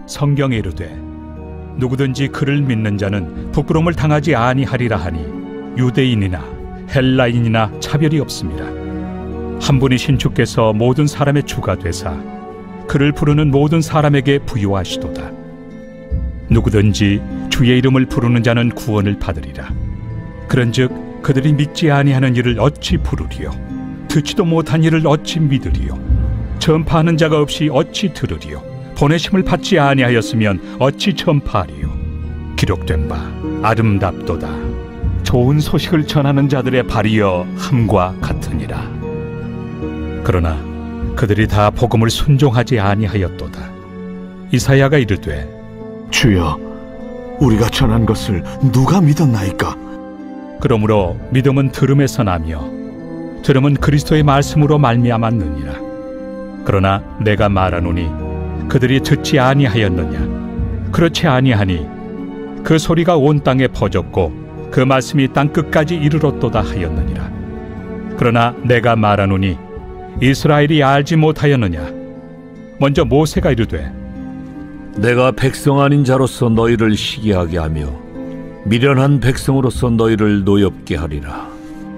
성경에 이르되 누구든지 그를 믿는 자는 부끄러움을 당하지 아니하리라 하니 유대인이나 헬라인이나 차별이 없습니다. 한 분이신 주께서 모든 사람의 주가 되사 그를 부르는 모든 사람에게 부요하시도다. 누구든지 주의 이름을 부르는 자는 구원을 받으리라. 그런즉 그들이 믿지 아니하는 이를 어찌 부르리요? 듣지도 못한 이를 어찌 믿으리요? 전파하는 자가 없이 어찌 들으리요? 보내심을 받지 아니하였으면 어찌 전파하리요? 기록된 바 아름답도다. 좋은 소식을 전하는 자들의 발이여 함과 같으니라. 그러나 그들이 다 복음을 순종하지 아니하였도다. 이사야가 이르되 주여, 우리가 전한 것을 누가 믿었나이까? 그러므로 믿음은 들음에서 나며 들음은 그리스도의 말씀으로 말미암았느니라. 그러나 내가 말하노니 그들이 듣지 아니하였느냐? 그렇지 아니하니 그 소리가 온 땅에 퍼졌고 그 말씀이 땅 끝까지 이르렀도다 하였느니라. 그러나 내가 말하노니 이스라엘이 알지 못하였느냐? 먼저 모세가 이르되 내가 백성 아닌 자로서 너희를 시기하게 하며 미련한 백성으로서 너희를 노엽게 하리라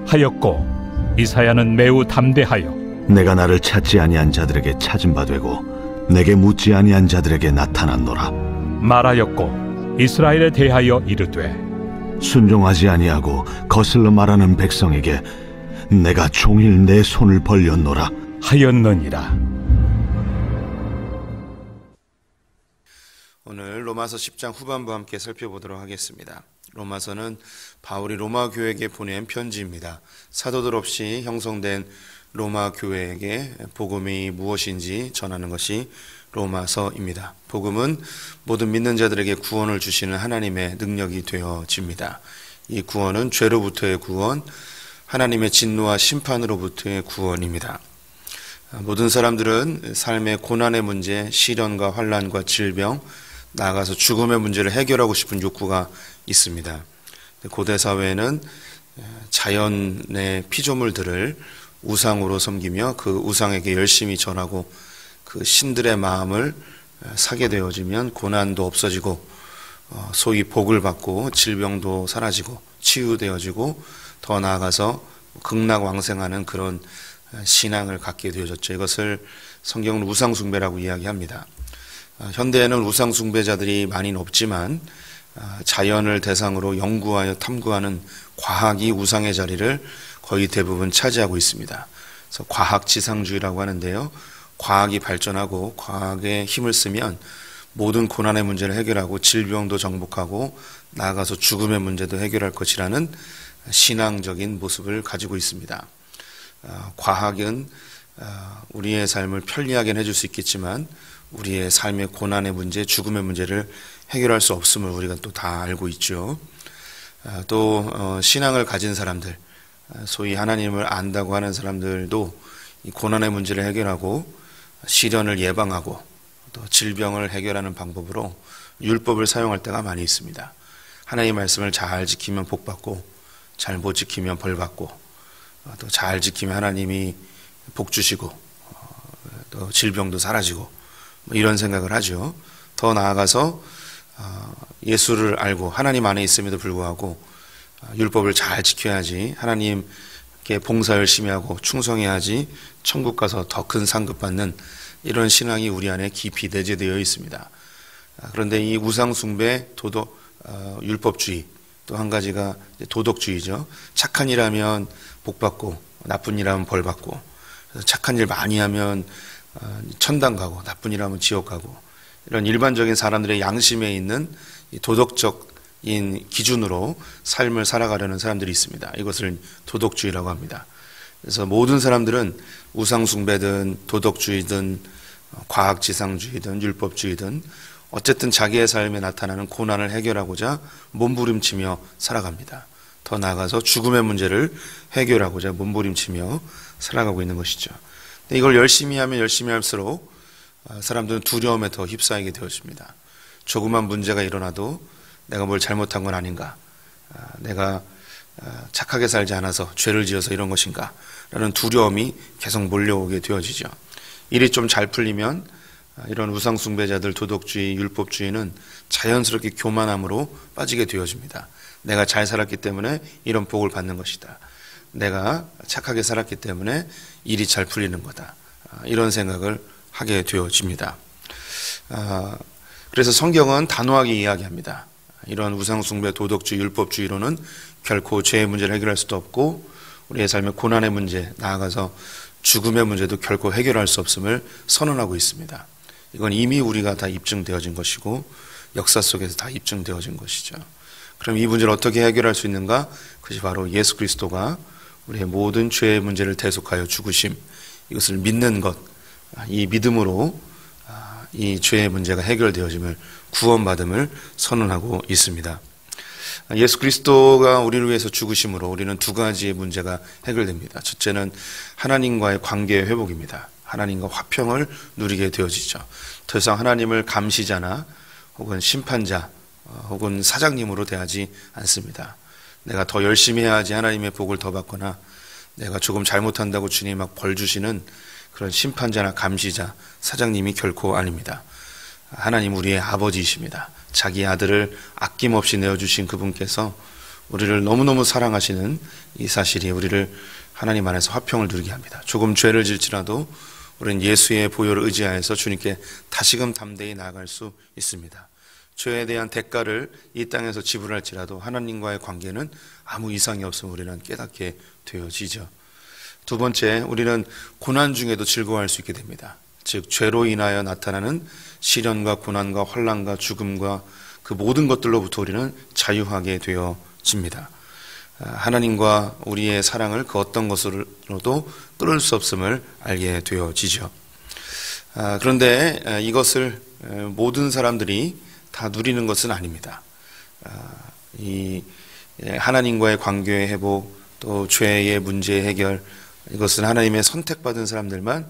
하였고, 이사야는 매우 담대하여 내가 나를 찾지 아니한 자들에게 찾은 바 되고 내게 묻지 아니한 자들에게 나타났노라 말하였고, 이스라엘에 대하여 이르되 순종하지 아니하고 거슬러 말하는 백성에게 내가 종일 내 손을 벌렸노라 하였느니라. 오늘 로마서 10장 후반부 함께 살펴보도록 하겠습니다. 로마서는 바울이 로마 교회에게 보낸 편지입니다. 사도들 없이 형성된 로마 교회에게 복음이 무엇인지 전하는 것이 로마서입니다. 복음은 모든 믿는 자들에게 구원을 주시는 하나님의 능력이 되어집니다. 이 구원은 죄로부터의 구원, 하나님의 진노와 심판으로부터의 구원입니다. 모든 사람들은 삶의 고난의 문제, 시련과 환난과 질병, 나아가서 죽음의 문제를 해결하고 싶은 욕구가 있습니다. 고대 사회에는 자연의 피조물들을 우상으로 섬기며 그 우상에게 열심히 전하고 그 신들의 마음을 사게 되어지면 고난도 없어지고 소위 복을 받고 질병도 사라지고 치유되어지고 더 나아가서 극락왕생하는 그런 신앙을 갖게 되어졌죠. 이것을 성경은 우상숭배라고 이야기합니다. 현대에는 우상숭배자들이 많이는 없지만 자연을 대상으로 연구하여 탐구하는 과학이 우상의 자리를 거의 대부분 차지하고 있습니다. 그래서 과학지상주의라고 하는데요. 과학이 발전하고 과학의 힘을 쓰면 모든 고난의 문제를 해결하고 질병도 정복하고 나아가서 죽음의 문제도 해결할 것이라는 신앙적인 모습을 가지고 있습니다. 과학은 우리의 삶을 편리하게 해줄 수 있겠지만 우리의 삶의 고난의 문제, 죽음의 문제를 해결할 수 없음을 우리가 또 다 알고 있죠. 또 신앙을 가진 사람들, 소위 하나님을 안다고 하는 사람들도 이 고난의 문제를 해결하고 시련을 예방하고 또 질병을 해결하는 방법으로 율법을 사용할 때가 많이 있습니다. 하나님의 말씀을 잘 지키면 복 받고 잘 못 지키면 벌 받고 또 잘 지키면 하나님이 복 주시고 또 질병도 사라지고 이런 생각을 하죠. 더 나아가서 예수를 알고 하나님 안에 있음에도 불구하고 율법을 잘 지켜야지 하나님께 봉사 열심히 하고 충성해야지 천국 가서 더 큰 상급 받는 이런 신앙이 우리 안에 깊이 내재되어 있습니다. 그런데 이 우상숭배, 율법주의 또 한 가지가 도덕주의죠. 착한 일 하면 복 받고 나쁜 일 하면 벌 받고 착한 일 많이 하면 천당 가고 나쁜 일 하면 지옥 가고 이런 일반적인 사람들의 양심에 있는 도덕적인 기준으로 삶을 살아가려는 사람들이 있습니다. 이것을 도덕주의라고 합니다. 그래서 모든 사람들은 우상숭배든 도덕주의든 과학지상주의든 율법주의든 어쨌든 자기의 삶에 나타나는 고난을 해결하고자 몸부림치며 살아갑니다. 더 나아가서 죽음의 문제를 해결하고자 몸부림치며 살아가고 있는 것이죠. 이걸 열심히 하면 열심히 할수록 사람들은 두려움에 더 휩싸이게 되어집니다. 조그만 문제가 일어나도 내가 뭘 잘못한 건 아닌가, 내가 착하게 살지 않아서 죄를 지어서 이런 것인가 라는 두려움이 계속 몰려오게 되어지죠. 일이 좀 잘 풀리면 이런 우상숭배자들, 도덕주의, 율법주의는 자연스럽게 교만함으로 빠지게 되어집니다. 내가 잘 살았기 때문에 이런 복을 받는 것이다. 내가 착하게 살았기 때문에 일이 잘 풀리는 거다. 이런 생각을 하게 되어집니다. 그래서 성경은 단호하게 이야기합니다. 이런 우상숭배, 도덕주의, 율법주의로는 결코 죄의 문제를 해결할 수도 없고 우리의 삶의 고난의 문제, 나아가서 죽음의 문제도 결코 해결할 수 없음을 선언하고 있습니다. 이건 이미 우리가 다 입증되어진 것이고 역사 속에서 다 입증되어진 것이죠. 그럼 이 문제를 어떻게 해결할 수 있는가? 그것이 바로 예수 그리스도가 우리의 모든 죄의 문제를 대속하여 죽으심, 이것을 믿는 것, 이 믿음으로 이 죄의 문제가 해결되어짐을, 구원받음을 선언하고 있습니다. 예수 그리스도가 우리를 위해서 죽으심으로 우리는 두 가지의 문제가 해결됩니다. 첫째는 하나님과의 관계의 회복입니다. 하나님과 화평을 누리게 되어지죠. 더 이상 하나님을 감시자나 혹은 심판자 혹은 사장님으로 대하지 않습니다. 내가 더 열심히 해야지 하나님의 복을 더 받거나 내가 조금 잘못한다고 주님이 막 벌 주시는 그런 심판자나 감시자, 사장님이 결코 아닙니다. 하나님 우리의 아버지이십니다. 자기 아들을 아낌없이 내어주신 그분께서 우리를 너무너무 사랑하시는 이 사실이 우리를 하나님 안에서 화평을 누리게 합니다. 조금 죄를 질지라도 우리는 예수의 보혈을 의지하여서 주님께 다시금 담대히 나아갈 수 있습니다. 죄에 대한 대가를 이 땅에서 지불할지라도 하나님과의 관계는 아무 이상이 없음을 우리는 깨닫게 되어지죠. 두 번째, 우리는 고난 중에도 즐거워할 수 있게 됩니다. 즉 죄로 인하여 나타나는 시련과 고난과 환난과 죽음과 그 모든 것들로부터 우리는 자유하게 되어집니다. 하나님과 우리의 사랑을 그 어떤 것으로도 끊을 수 없음을 알게 되어지죠. 그런데 이것을 모든 사람들이 다 누리는 것은 아닙니다. 이 하나님과의 관계의 회복, 또 죄의 문제 해결, 이것은 하나님의 선택받은 사람들만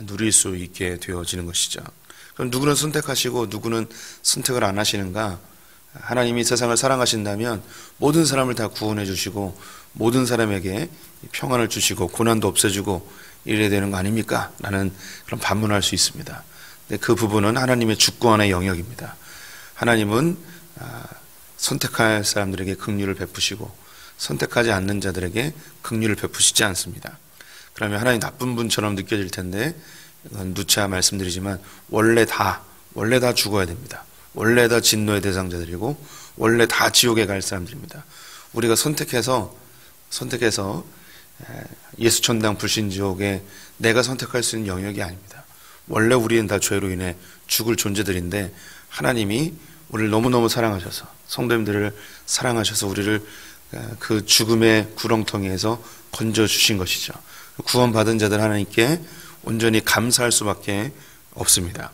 누릴 수 있게 되어지는 것이죠. 그럼 누구는 선택하시고 누구는 선택을 안 하시는가? 하나님이 세상을 사랑하신다면 모든 사람을 다 구원해 주시고 모든 사람에게 평안을 주시고 고난도 없애주고 이래야 되는 거 아닙니까? 라는 그런 반문할 수 있습니다. 근데 그 부분은 하나님의 주권의 영역입니다. 하나님은 선택할 사람들에게 긍휼을 베푸시고 선택하지 않는 자들에게 긍휼을 베푸시지 않습니다. 그러면 하나님 나쁜 분처럼 느껴질 텐데 이건 누차 말씀드리지만 원래 다 죽어야 됩니다. 원래 다 진노의 대상자들이고 원래 다 지옥에 갈 사람들입니다. 우리가 선택해서 예수 천당 불신지옥에 내가 선택할 수 있는 영역이 아닙니다. 원래 우리는 다 죄로 인해 죽을 존재들인데 하나님이 우리를 너무너무 사랑하셔서 성도님들을 사랑하셔서 우리를 그 죽음의 구렁텅이에서 건져주신 것이죠. 구원받은 자들 하나님께 온전히 감사할 수밖에 없습니다.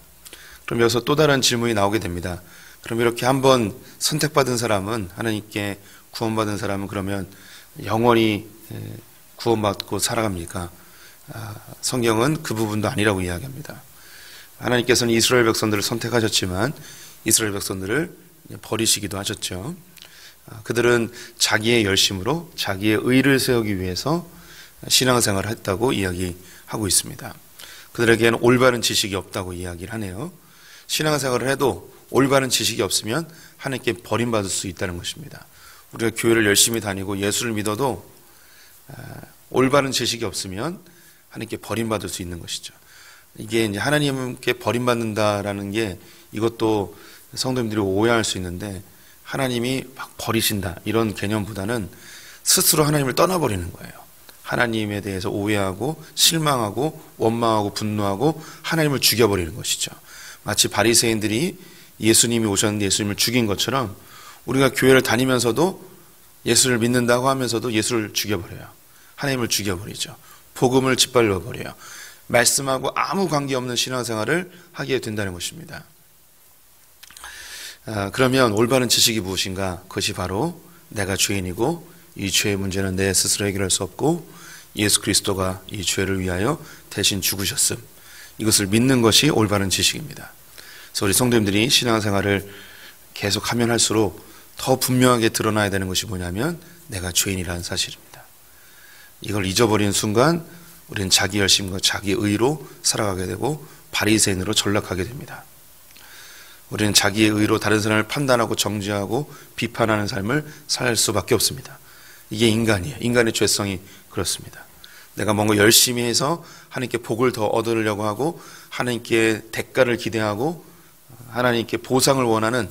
그럼 여기서 또 다른 질문이 나오게 됩니다. 그럼 이렇게 한번 선택받은 사람은, 하나님께 구원받은 사람은 그러면 영원히 구원받고 살아갑니까? 성경은 그 부분도 아니라고 이야기합니다. 하나님께서는 이스라엘 백성들을 선택하셨지만 이스라엘 백성들을 버리시기도 하셨죠. 그들은 자기의 열심으로 자기의 의를 세우기 위해서 신앙생활을 했다고 이야기하고 있습니다. 그들에게는 올바른 지식이 없다고 이야기를 하네요. 신앙생활을 해도 올바른 지식이 없으면 하나님께 버림받을 수 있다는 것입니다. 우리가 교회를 열심히 다니고 예수를 믿어도 올바른 지식이 없으면 하나님께 버림받을 수 있는 것이죠. 이게 이제 하나님께 버림받는다라는 게 이것도 성도님들이 오해할 수 있는데 하나님이 막 버리신다 이런 개념보다는 스스로 하나님을 떠나버리는 거예요. 하나님에 대해서 오해하고 실망하고 원망하고 분노하고 하나님을 죽여버리는 것이죠. 마치 바리새인들이 예수님이 오셨는데 예수님을 죽인 것처럼 우리가 교회를 다니면서도 예수를 믿는다고 하면서도 예수를 죽여버려요. 하나님을 죽여버리죠. 복음을 짓밟아버려요. 말씀하고 아무 관계없는 신앙생활을 하게 된다는 것입니다. 그러면 올바른 지식이 무엇인가? 그것이 바로 내가 죄인이고 이 죄의 문제는 내 스스로 해결할 수 없고 예수 그리스도가 이 죄를 위하여 대신 죽으셨음, 이것을 믿는 것이 올바른 지식입니다. 그래서 우리 성도님들이 신앙생활을 계속하면 할수록 더 분명하게 드러나야 되는 것이 뭐냐면 내가 죄인이라는 사실입니다. 이걸 잊어버리는 순간 우리는 자기 열심과 자기 의로 살아가게 되고 바리새인으로 전락하게 됩니다. 우리는 자기의 의로 다른 사람을 판단하고 정죄하고 비판하는 삶을 살 수밖에 없습니다. 이게 인간이에요. 인간의 죄성이 그렇습니다. 내가 뭔가 열심히 해서 하나님께 복을 더 얻으려고 하고 하나님께 대가를 기대하고 하나님께 보상을 원하는,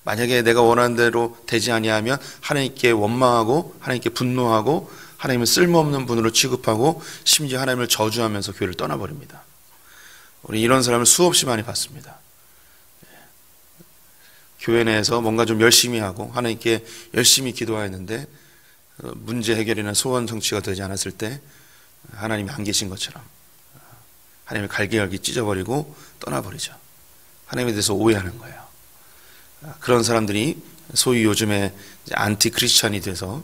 만약에 내가 원하는 대로 되지 아니하면 하나님께 원망하고 하나님께 분노하고 하나님을 쓸모없는 분으로 취급하고 심지어 하나님을 저주하면서 교회를 떠나버립니다. 우리 이런 사람을 수없이 많이 봤습니다. 교회 내에서 뭔가 좀 열심히 하고 하나님께 열심히 기도하였는데 문제 해결이나 소원 성취가 되지 않았을 때 하나님이 안 계신 것처럼 하나님의 갈기갈기 찢어버리고 떠나버리죠. 하나님에 대해서 오해하는 거예요. 그런 사람들이 소위 요즘에 안티 크리스찬이 돼서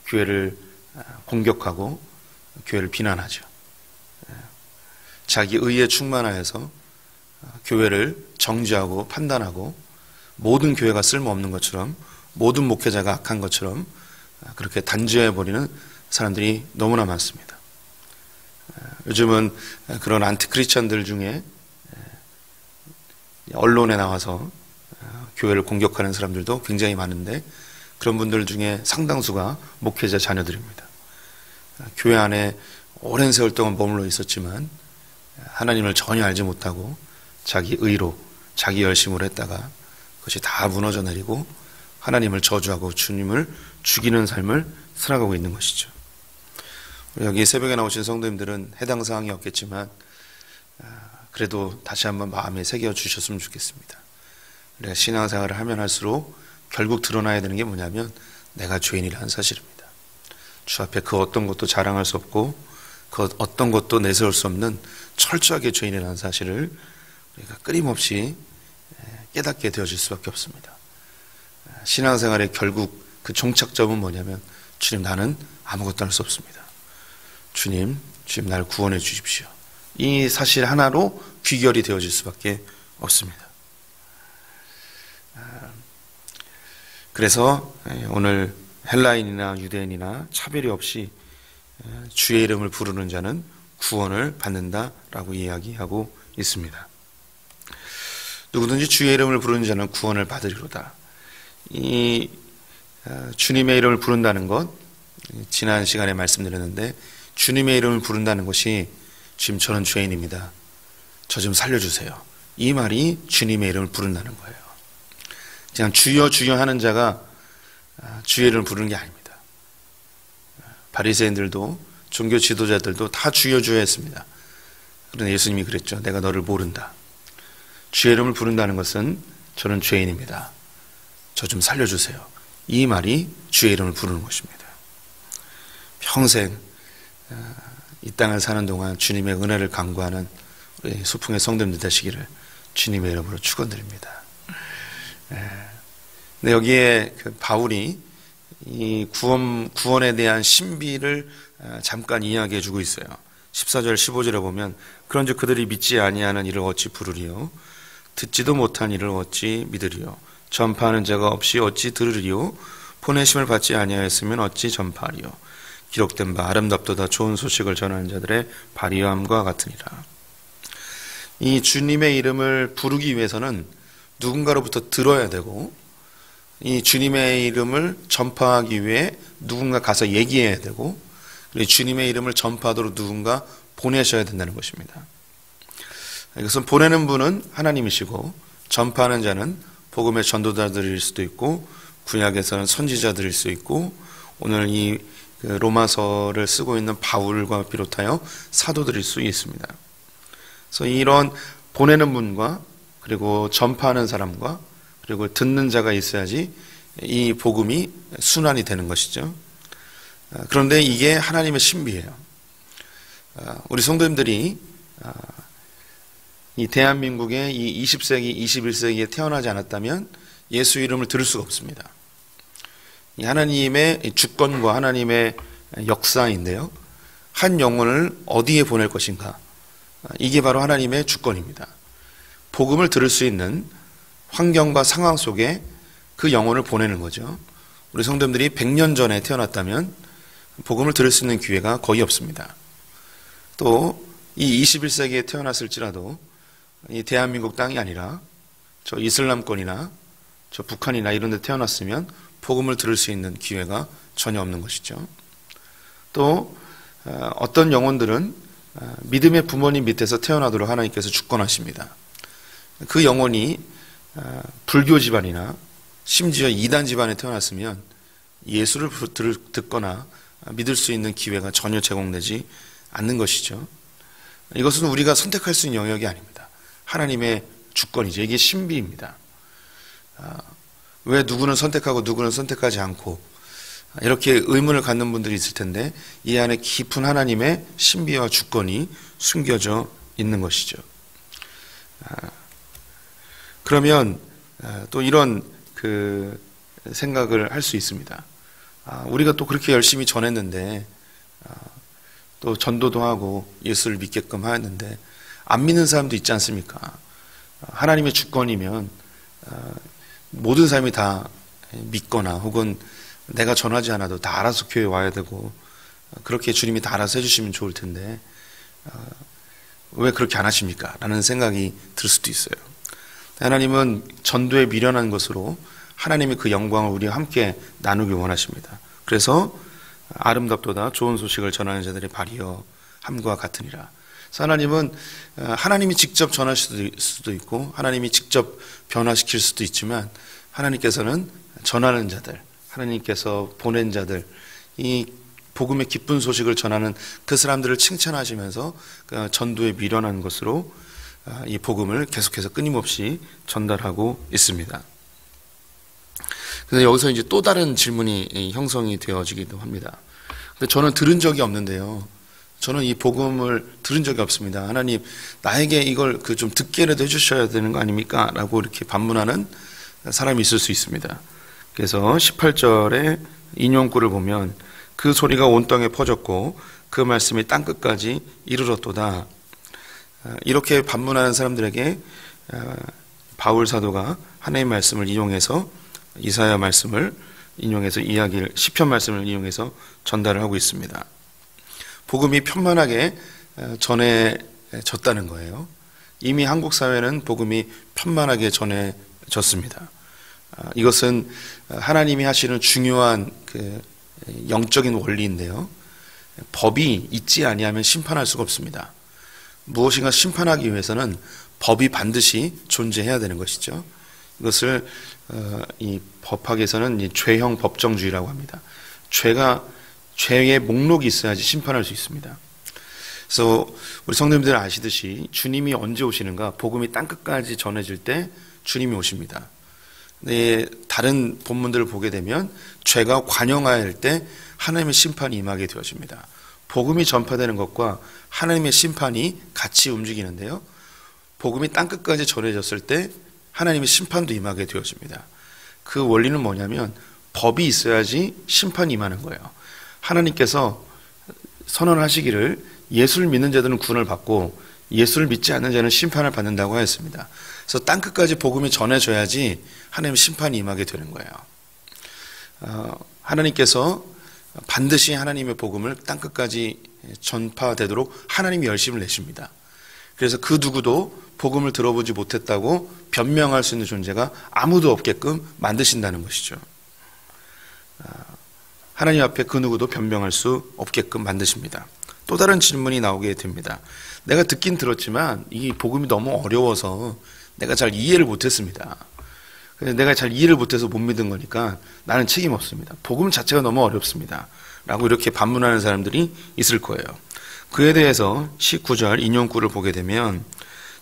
교회를 공격하고 교회를 비난하죠. 자기 의에 충만하여서 교회를 정죄하고 판단하고 모든 교회가 쓸모없는 것처럼, 모든 목회자가 악한 것처럼 그렇게 단죄해버리는 사람들이 너무나 많습니다. 요즘은 그런 안티 크리스찬들 중에 언론에 나와서 교회를 공격하는 사람들도 굉장히 많은데, 그런 분들 중에 상당수가 목회자 자녀들입니다. 교회 안에 오랜 세월 동안 머물러 있었지만 하나님을 전혀 알지 못하고 자기 의로, 자기 열심으로 했다가 그것이 다 무너져 내리고 하나님을 저주하고 주님을 죽이는 삶을 살아가고 있는 것이죠. 여기 새벽에 나오신 성도님들은 해당 사항이 없겠지만 그래도 다시 한번 마음에 새겨주셨으면 좋겠습니다. 우리가 신앙생활을 하면 할수록 결국 드러나야 되는 게 뭐냐면 내가 죄인이라는 사실입니다. 주 앞에 그 어떤 것도 자랑할 수 없고 그 어떤 것도 내세울 수 없는 철저하게 죄인이라는 사실을 우리가 끊임없이 깨닫게 되어질 수밖에 없습니다. 신앙생활의 결국 그 종착점은 뭐냐면 주님, 나는 아무것도 할 수 없습니다. 주님 나를 구원해 주십시오. 이 사실 하나로 귀결이 되어질 수밖에 없습니다. 그래서 오늘 헬라인이나 유대인이나 차별이 없이 주의 이름을 부르는 자는 구원을 받는다라고 이야기하고 있습니다. 누구든지 주의 이름을 부르는 자는 구원을 받으리로다. 이 주님의 이름을 부른다는 것, 지난 시간에 말씀드렸는데, 주님의 이름을 부른다는 것이 지금 저는 죄인입니다, 저 좀 살려주세요, 이 말이 주님의 이름을 부른다는 거예요. 그냥 주여 주여 하는 자가 주의 이름을 부르는 게 아닙니다. 바리새인들도 종교 지도자들도 다 주여 주여 했습니다. 그런데 예수님이 그랬죠. 내가 너를 모른다. 주의 이름을 부른다는 것은 저는 죄인입니다, 저 좀 살려주세요, 이 말이 주의 이름을 부르는 것입니다. 평생 이 땅을 사는 동안 주님의 은혜를 간구하는 우리 소풍의 성도님들 되시기를 주님의 이름으로 축원드립니다. 근데 여기에 그 바울이 이 구원에 대한 신비를 잠깐 이야기해 주고 있어요. 14절 15절에 보면 그런즉 그들이 믿지 아니하는 이를 어찌 부르리요, 듣지도 못한 이를 어찌 믿으리요, 전파하는 자가 없이 어찌 들으리요, 보내심을 받지 아니하였으면 어찌 전파하리요, 기록된 바 아름답도다 좋은 소식을 전하는 자들의 발휘함과 같으니라. 이 주님의 이름을 부르기 위해서는 누군가로부터 들어야 되고, 이 주님의 이름을 전파하기 위해 누군가 가서 얘기해야 되고, 그리고 주님의 이름을 전파하도록 누군가 보내셔야 된다는 것입니다. 이것은 보내는 분은 하나님이시고 전파하는 자는 복음의 전도자들일 수도 있고 구약에서는 선지자들일 수 있고 오늘 이 로마서를 쓰고 있는 바울과 비롯하여 사도들일 수 있습니다. 그래서 이런 보내는 분과 그리고 전파하는 사람과 그리고 듣는 자가 있어야지 이 복음이 순환이 되는 것이죠. 그런데 이게 하나님의 신비예요. 우리 성도님들이 이 대한민국의 이 20세기, 21세기에 태어나지 않았다면 예수 이름을 들을 수가 없습니다. 이 하나님의 주권과 하나님의 역사인데요, 한 영혼을 어디에 보낼 것인가, 이게 바로 하나님의 주권입니다. 복음을 들을 수 있는 환경과 상황 속에 그 영혼을 보내는 거죠. 우리 성도님들이 100년 전에 태어났다면 복음을 들을 수 있는 기회가 거의 없습니다. 또 이 21세기에 태어났을지라도 이 대한민국 땅이 아니라 저 이슬람권이나 저 북한이나 이런 데 태어났으면 복음을 들을 수 있는 기회가 전혀 없는 것이죠. 또 어떤 영혼들은 믿음의 부모님 밑에서 태어나도록 하나님께서 주권하십니다. 그 영혼이 불교 집안이나 심지어 이단 집안에 태어났으면 예수를 듣거나 믿을 수 있는 기회가 전혀 제공되지 않는 것이죠. 이것은 우리가 선택할 수 있는 영역이 아닙니다. 하나님의 주권이죠. 이게 신비입니다. 왜 누구는 선택하고 누구는 선택하지 않고 이렇게 의문을 갖는 분들이 있을 텐데 이 안에 깊은 하나님의 신비와 주권이 숨겨져 있는 것이죠. 그러면 또 이런 그 생각을 할 수 있습니다. 우리가 또 그렇게 열심히 전했는데 또 전도도 하고 예수를 믿게끔 하였는데 안 믿는 사람도 있지 않습니까? 하나님의 주권이면 모든 사람이 다 믿거나 혹은 내가 전하지 않아도 다 알아서 교회에 와야 되고 그렇게 주님이 다 알아서 해주시면 좋을 텐데 왜 그렇게 안 하십니까? 라는 생각이 들 수도 있어요. 하나님은 전도에 미련한 것으로 하나님의 그 영광을 우리와 함께 나누길 원하십니다. 그래서 아름답도다 좋은 소식을 전하는 자들의 발이여 함과 같으니라. 그래서 하나님은 하나님이 직접 전하실 수도 있고 하나님이 직접 변화시킬 수도 있지만 하나님께서는 전하는 자들, 하나님께서 보낸 자들, 이 복음의 기쁜 소식을 전하는 그 사람들을 칭찬하시면서 전도에 미련한 것으로 이 복음을 계속해서 끊임없이 전달하고 있습니다. 그래서 여기서 이제 또 다른 질문이 형성이 되어지기도 합니다. 근데 저는 들은 적이 없는데요. 저는 이 복음을 들은 적이 없습니다. 하나님, 나에게 이걸 좀 듣게라도 해주셔야 되는 거 아닙니까? 라고 이렇게 반문하는 사람이 있을 수 있습니다. 그래서 18절에 인용구를 보면 그 소리가 온 땅에 퍼졌고 그 말씀이 땅끝까지 이르렀도다. 이렇게 반문하는 사람들에게 바울 사도가 하나님의 말씀을 인용해서 이사야 말씀을 인용해서 이야기를 시편 말씀을 인용해서 전달을 하고 있습니다. 복음이 편만하게 전해졌다는 거예요. 이미 한국 사회는 복음이 편만하게 전해졌습니다. 이것은 하나님이 하시는 중요한 그 영적인 원리인데요. 법이 있지 아니하면 심판할 수가 없습니다. 무엇인가 심판하기 위해서는 법이 반드시 존재해야 되는 것이죠. 이것을 이 법학에서는 이 죄형 법정주의라고 합니다. 죄의 목록이 있어야지 심판할 수 있습니다. 그래서 우리 성도님들 아시듯이 주님이 언제 오시는가? 복음이 땅끝까지 전해질 때 주님이 오십니다. 네, 다른 본문들을 보게 되면 죄가 관영하일 때 하나님의 심판이 임하게 되어집니다. 복음이 전파되는 것과 하나님의 심판이 같이 움직이는데요. 복음이 땅끝까지 전해졌을 때 하나님의 심판도 임하게 되어집니다. 그 원리는 뭐냐면 법이 있어야지 심판이 임하는 거예요. 하나님께서 선언하시기를 예수를 믿는 자들은 구원을 받고 예수를 믿지 않는 자는 심판을 받는다고 하였습니다. 그래서 땅끝까지 복음이 전해져야지 하나님의 심판이 임하게 되는 거예요. 하나님께서 반드시 하나님의 복음을 땅끝까지 전파되도록 하나님이 열심을 내십니다. 그래서 그 누구도 복음을 들어보지 못했다고 변명할 수 있는 존재가 아무도 없게끔 만드신다는 것이죠. 하나님 앞에 그 누구도 변명할 수 없게끔 만드십니다. 또 다른 질문이 나오게 됩니다. 내가 듣긴 들었지만 이 복음이 너무 어려워서 내가 잘 이해를 못했습니다. 내가 잘 이해를 못해서 못 믿은 거니까 나는 책임 없습니다. 복음 자체가 너무 어렵습니다. 라고 이렇게 반문하는 사람들이 있을 거예요. 그에 대해서 19절 인용구를 보게 되면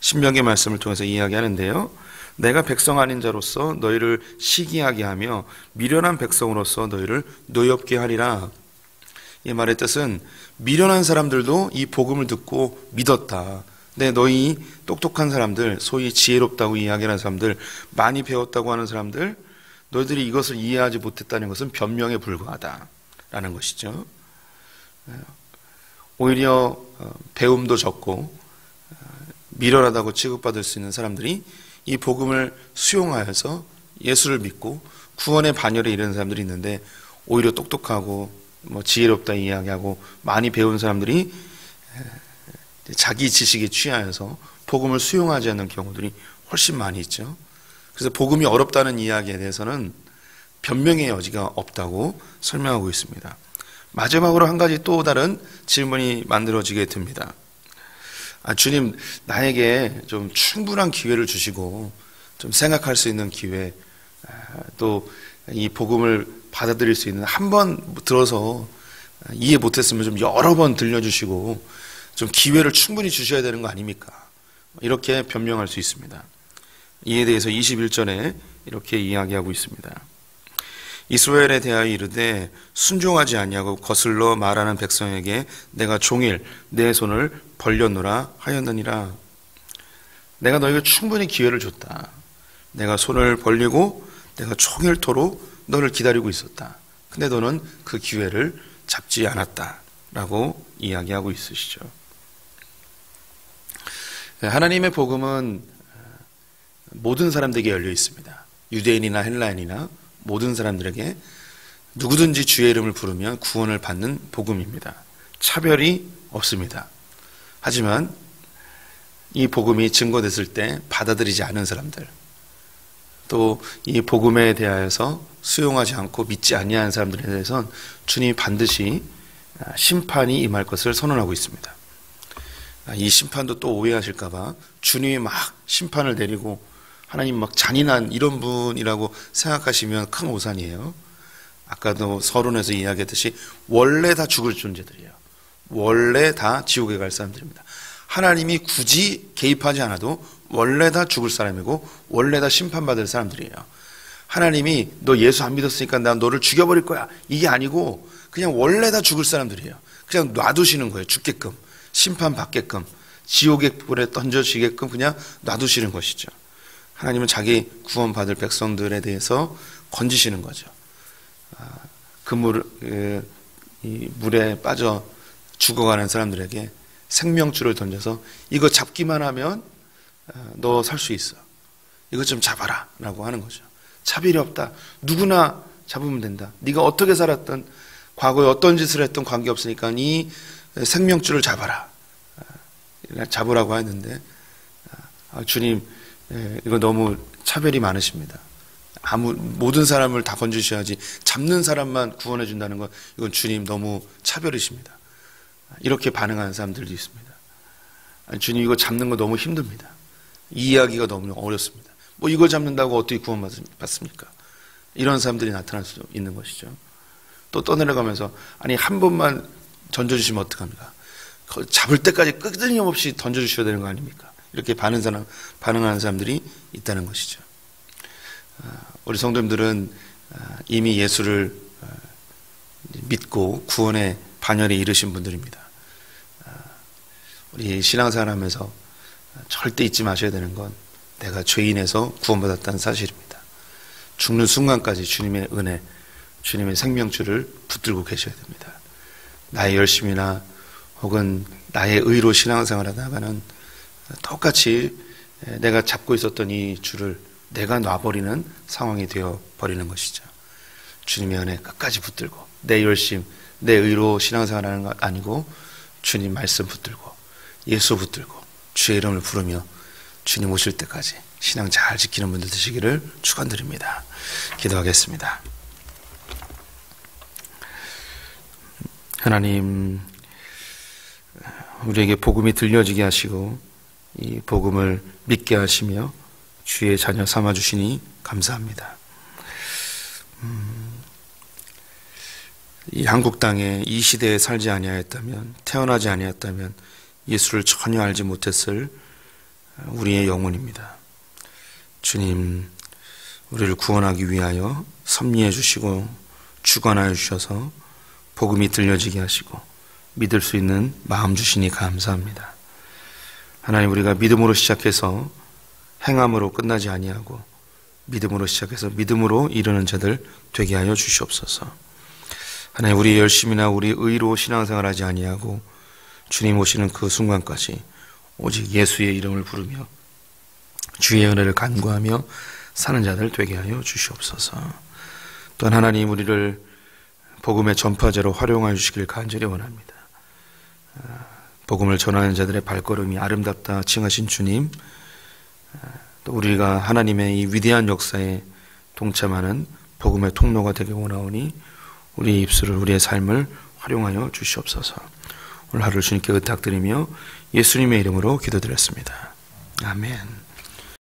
신명기의 말씀을 통해서 이야기하는데요. 내가 백성 아닌 자로서 너희를 시기하게 하며 미련한 백성으로서 너희를 노엽게 하리라. 이 말의 뜻은 미련한 사람들도 이 복음을 듣고 믿었다. 근데 너희 똑똑한 사람들, 소위 지혜롭다고 이야기하는 사람들, 많이 배웠다고 하는 사람들, 너희들이 이것을 이해하지 못했다는 것은 변명에 불과하다라는 것이죠. 오히려 배움도 적고 미련하다고 취급받을 수 있는 사람들이 이 복음을 수용하여서 예수를 믿고 구원의 반열에 이르는 사람들이 있는데 오히려 똑똑하고 지혜롭다 이야기하고 많이 배운 사람들이 자기 지식에 취하여서 복음을 수용하지 않는 경우들이 훨씬 많이 있죠. 그래서 복음이 어렵다는 이야기에 대해서는 변명의 여지가 없다고 설명하고 있습니다. 마지막으로 한 가지 또 다른 질문이 만들어지게 됩니다. 주님, 나에게 좀 충분한 기회를 주시고 좀 생각할 수 있는 기회, 또 이 복음을 받아들일 수 있는, 한 번 들어서 이해 못했으면 좀 여러 번 들려주시고 좀 기회를 충분히 주셔야 되는 거 아닙니까? 이렇게 변명할 수 있습니다. 이에 대해서 21절에 이렇게 이야기하고 있습니다. 이스라엘에 대하여 이르되 순종하지 아니하고 거슬러 말하는 백성에게 내가 종일 내 손을 벌렸노라 하였느니라. 내가 너에게 충분히 기회를 줬다. 내가 손을 벌리고 내가 종일토록 너를 기다리고 있었다. 근데 너는 그 기회를 잡지 않았다 라고 이야기하고 있으시죠. 하나님의 복음은 모든 사람들에게 열려 있습니다. 유대인이나 헬라인이나 모든 사람들에게 누구든지 주의 이름을 부르면 구원을 받는 복음입니다. 차별이 없습니다. 하지만 이 복음이 증거됐을 때 받아들이지 않은 사람들, 또 이 복음에 대하여서 수용하지 않고 믿지 아니하는 사람들에 대해서는 주님이 반드시 심판이 임할 것을 선언하고 있습니다. 이 심판도 또 오해하실까 봐 주님이 막 심판을 내리고 하나님 막 잔인한 이런 분이라고 생각하시면 큰 오산이에요. 아까도 서론에서 이야기했듯이 원래 다 죽을 존재들이에요. 원래 다 지옥에 갈 사람들입니다. 하나님이 굳이 개입하지 않아도 원래 다 죽을 사람이고 원래 다 심판받을 사람들이에요. 하나님이 너 예수 안 믿었으니까 난 너를 죽여버릴 거야, 이게 아니고 그냥 원래 다 죽을 사람들이에요. 그냥 놔두시는 거예요. 죽게끔, 심판받게끔, 지옥의 불에 던져지게끔 그냥 놔두시는 것이죠. 하나님은 자기 구원받을 백성들에 대해서 건지시는 거죠. 이 물에 빠져 죽어가는 사람들에게 생명줄을 던져서 이거 잡기만 하면 너 살 수 있어, 이거 좀 잡아라 라고 하는 거죠. 차별이 없다. 누구나 잡으면 된다. 네가 어떻게 살았든 과거에 어떤 짓을 했든 관계없으니까 이 생명줄을 잡아라, 잡으라고 했는데 주님, 이거 너무 차별이 많으십니다. 모든 사람을 다 건지셔야지 잡는 사람만 구원해 준다는 건 이건 주님 너무 차별이십니다. 이렇게 반응하는 사람들도 있습니다. 주님, 이거 잡는 거 너무 힘듭니다. 이해하기가 너무 어렵습니다. 뭐 이거 잡는다고 어떻게 구원받습니까? 이런 사람들이 나타날 수 있는 것이죠. 또 떠내려가면서 아니 한 번만 던져주시면 어떡합니까? 잡을 때까지 끊임없이 던져주셔야 되는 거 아닙니까? 이렇게 반응하는 사람들이 있다는 것이죠. 우리 성도님들은 이미 예수를 믿고 구원의 반열에 이르신 분들입니다. 우리 신앙생활 하면서 절대 잊지 마셔야 되는 건 내가 죄인에서 구원받았다는 사실입니다. 죽는 순간까지 주님의 은혜, 주님의 생명줄을 붙들고 계셔야 됩니다. 나의 열심이나 혹은 나의 의로 신앙생활 하다가는 똑같이 내가 잡고 있었던 이 줄을 내가 놔버리는 상황이 되어버리는 것이죠. 주님의 은혜 끝까지 붙들고 내 열심, 내 의로 신앙생활하는 것 아니고 주님 말씀 붙들고 예수 붙들고 주의 이름을 부르며 주님 오실 때까지 신앙 잘 지키는 분들 되시기를 축원드립니다. 기도하겠습니다. 하나님, 우리에게 복음이 들려지게 하시고 이 복음을 믿게 하시며 주의 자녀 삼아주시니 감사합니다. 이 한국 땅에 이 시대에 살지 아니하였다면, 태어나지 아니하였다면 예수를 전혀 알지 못했을 우리의 영혼입니다. 주님, 우리를 구원하기 위하여 섭리해 주시고 주관하여 주셔서 복음이 들려지게 하시고 믿을 수 있는 마음 주시니 감사합니다. 하나님, 우리가 믿음으로 시작해서 행함으로 끝나지 아니하고 믿음으로 시작해서 믿음으로 이르는 자들 되게 하여 주시옵소서. 하나님, 우리의 열심이나 우리 의로 신앙생활하지 아니하고 주님 오시는 그 순간까지 오직 예수의 이름을 부르며 주의 은혜를 간구하며 사는 자들 되게 하여 주시옵소서. 또한 하나님, 우리를 복음의 전파제로 활용하여 주시길 간절히 원합니다. 복음을 전하는 자들의 발걸음이 아름답다 칭하신 주님, 또 우리가 하나님의 이 위대한 역사에 동참하는 복음의 통로가 되게 원하오니 우리의 입술을, 우리의 삶을 활용하여 주시옵소서. 오늘 하루를 주님께 의탁드리며 예수님의 이름으로 기도드렸습니다. 아멘.